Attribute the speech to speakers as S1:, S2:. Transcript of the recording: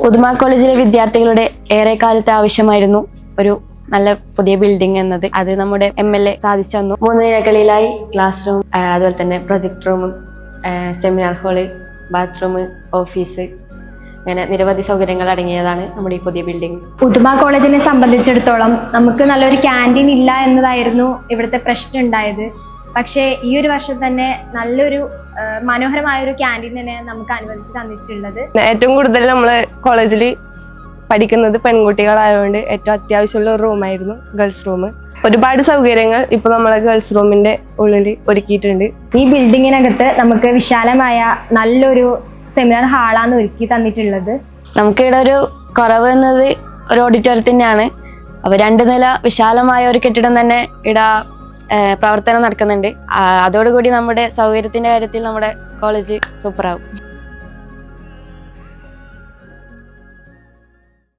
S1: ഉദുമ കോളേജിലെ വിദ്യാർത്ഥികളുടെ ഏറെക്കാലത്തെ ആവശ്യമായിരുന്നു ഒരു നല്ല പുതിയ ബിൽഡിംഗ് എന്നത്. അത് നമ്മുടെ MLA സാധിച്ചു തന്നു. 3 നിലകളിലായി ക്ലാസ് റൂം, അതുപോലെ തന്നെ പ്രൊജക്ട് റൂമും, സെമിനാർ ഹാള്, ബാത്റൂം, ഓഫീസ്, അങ്ങനെ നിരവധി സൗകര്യങ്ങൾ അടങ്ങിയതാണ് നമ്മുടെ ഈ പുതിയ ബിൽഡിംഗ്.
S2: ഉദുമ കോളേജിനെ സംബന്ധിച്ചിടത്തോളം നമുക്ക് നല്ലൊരു ക്യാൻറ്റീൻ ഇല്ല എന്നതായിരുന്നു ഇവിടുത്തെ പ്രശ്നം ഉണ്ടായത്. പക്ഷേ ഈ ഒരു വർഷം തന്നെ നല്ലൊരു മനോഹരമായ ഒരു ക്യാൻറ്റീൻ തന്നെ നമുക്ക് അനുവദിച്ച് തന്നിട്ടുള്ളത്.
S3: ഏറ്റവും കൂടുതൽ നമ്മള് കോളേജിൽ പഠിക്കുന്നത് പെൺകുട്ടികളായതുകൊണ്ട് ഏറ്റവും അത്യാവശ്യമുള്ള ഒരു റൂമായിരുന്നു ഗേൾസ് റൂം. ഒരുപാട് സൗകര്യങ്ങൾ ഇപ്പൊ നമ്മളെ ഗേൾസ് റൂമിന്റെ ഉള്ളിൽ ഒരുക്കിയിട്ടുണ്ട്.
S2: ഈ ബിൽഡിങ്ങിനകത്ത് നമുക്ക് വിശാലമായ നല്ലൊരു സെമിനാർ ഹാളാണ് ഒരുക്കി തന്നിട്ടുള്ളത്.
S1: നമുക്കിവിടെ ഒരു കുറവ് എന്നത് ഒരു ഓഡിറ്റോറിയത്തിൻ്റെയാണ്. അപ്പോൾ 2 നില വിശാലമായ ഒരു കെട്ടിടം തന്നെ ഇവിടെ പ്രവർത്തനം നടക്കുന്നുണ്ട്. അതോടുകൂടി നമ്മുടെ സൗകര്യത്തിന്റെ കാര്യത്തിൽ നമ്മുടെ കോളേജ് സൂപ്പറാവും.